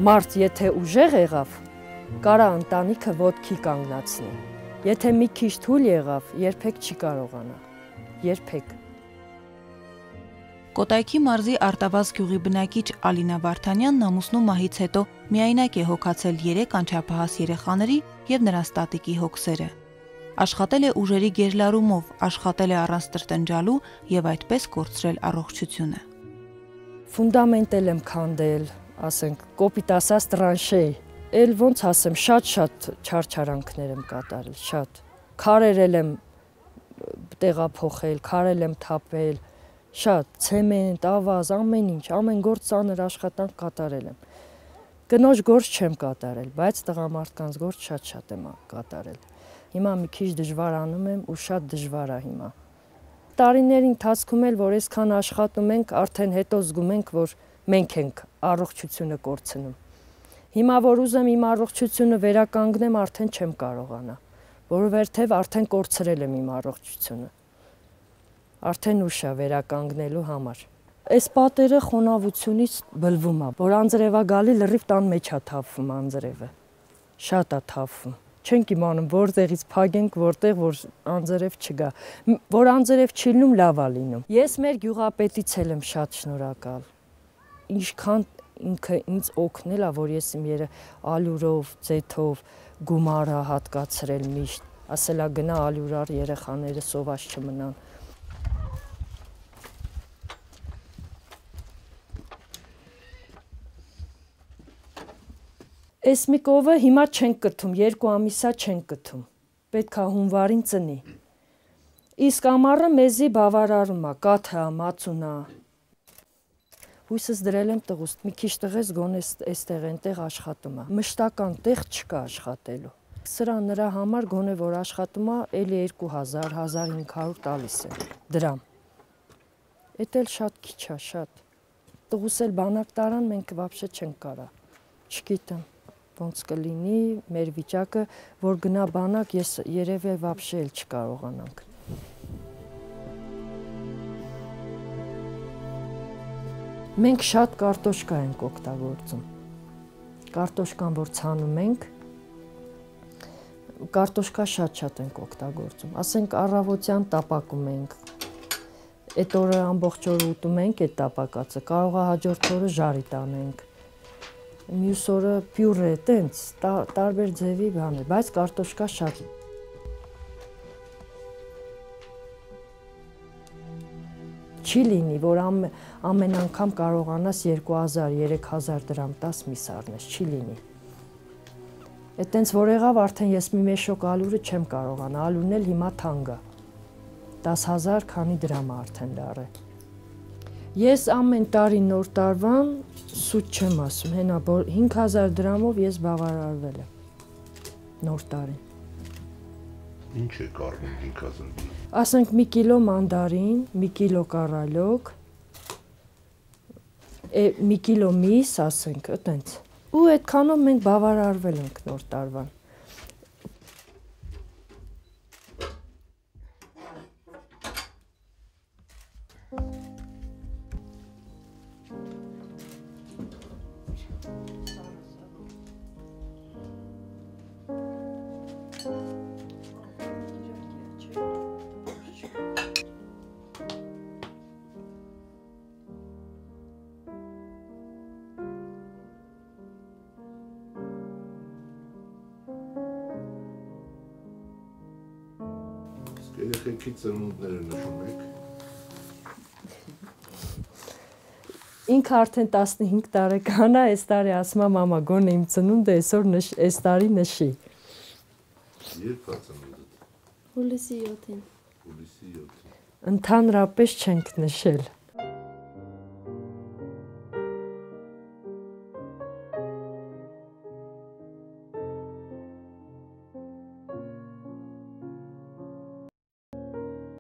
Մարդ եթե ուժեղ եղավ, կարա ընտանիքը ոտքի կանգնացնի։ Եթե մի քիչ թույլ եղավ, երբեք չի կարողանա։ Երբեք։ Կոտայքի մարզի Արտավազ գյուղի բնակիչ Ալինա Վարդանյանն ամուսնու մահից հետո միայնակ է հոգացել 3 անչափահաս երեխաների եւ նրանց տատիկի հոգսերը։ Աշխատել է ուժերի գերլարումով, աշխատել է առանց տրտնջալու եւ այդպես կորցրել առողջությունը։ Ֆունդամենտել եմ քանդել, ասենք, կոպիտ ասած տրանշե, էլ ոնց ասեմ, շատ չարչարանքներ եմ կատարել, շատ։ Քարերել եմ տեղափոխել, քարել եմ թափել, շատ, ցեմենտ, ավազ, ամեն ինչ, ամեն գործ ծանր աշխատանք կատարել եմ։ Կնոջ գործ չեմ կատարել, բայց տղամարդկանց գործ շատ եմ կատարել։ Հիմա մի քիչ դժվար անում եմ ու շատ դժվար է հիմա։ Տարիների ընթացքում էլ, որ այսքան աշխատում ենք, արդեն հետո զգում ենք, որ մենք ենք առողջությունը կորցնում։ Հիմա որ ուզեմ իմ առողջությունը վերականգնեմ, արդեն չեմ կարողանա, որովհետև արդեն կորցրել եմ իմ առողջությունը։ Արդեն ուշ է վերականգնելու համար։ Այս պատերը խոնավությունից բլվում է, որ անձրևա գալի լրիվ տան մեջ է թափվում անձրևը։ Շատ է թափվում։ Չենք իմանում որտեղից փագենք, որտեղ որ անձրև չգա։ Որ անձրև չի լինում, լավ է լինում։ Ես մեր գյուղապետից եմ շատ շնորհակալ։ Ինչքան ինքը ինձ օգնել է, որ ես իմ ալյուրով, ձեթով գումար հատկացրել միշտ, ասել է գնա ալյուր առ երեխաները սոված չմնան։ Այս մի կովը հիմա չենք կթում, 2 ամիսա չենք կթում, պետք է հունվարին ծնի։ Իսկ ամառը մեզի բավարարում է, կաթը, մածունա։ Հույսս դրել եմ տղուստ, մի քիչ տղես գոնե այստեղ այնտեղ աշխատում է։ Մշտական տեղ չկա աշխատելու։ Սրա նրա համար գոնե որ աշխատում է, էլի 2000, 1500 տալիս է դրամ։ Էդ էլ շատ քիչ է, շատ։ Տղուս էլ բանակ տարան, մենք вообще չենք կարա։ Չգիտեմ ոնց կլինի մեր վիճակը, որ գնա բանակ, ես երևի вообще էլ չկարողանանք։ Մենք շատ կարտոշկա ենք օգտագործում։ Կարտոշկան, որ ցանում ենք, կարտոշկա շատ ենք օգտագործում։ Ասենք առավոտյան տապակում ենք։ Այդ օրը ամբողջ օր ուտում ենք այդ տապակածը, կարող է հաջորդ օրը ժարի տանենք։ Մյուս օրը պյուրե, տենց, տարբեր ձևի բան է, բայց կարտոշկա շատ։ Չի լինի, որ ամեն անգամ կարողանաս 2000, 3000 դրամ տաս մի սառնես, չի լինի։ Այդ տենց որ եղավ, արդեն ես մի մեշոկ ալյուրը չեմ կարողանա, ալյուրն էլ հիմա թանկ է։ 10000 քանի դրամ է արդեն դառը։ Ես ամեն տարի նոր տարվան սուտ չեմ ասում, հենա 5000 դրամով ես բավարարվել եմ նոր տարի։ Ինչ է կառնում 5000 դրամ։ Ասենք մի կիլո մանդարին, մի կիլո կառալոկ, մի կիլո միս, ասենք, այտենց։ Ու այդքանով մենք բավարարվել ենք նոր տարվան։ Երեխեքի ծնունդները նշում եք։ Ինքը արդեն 15 տարեկան է, այս տարի ասում է մամա գոնե իմ ծնունդը այս տարի նշի։ Երբ է ծնունդդ։ Հուլիսի 7-ին։ Հուլիսի 7-ին։ Ընդհանրապես չենք նշել։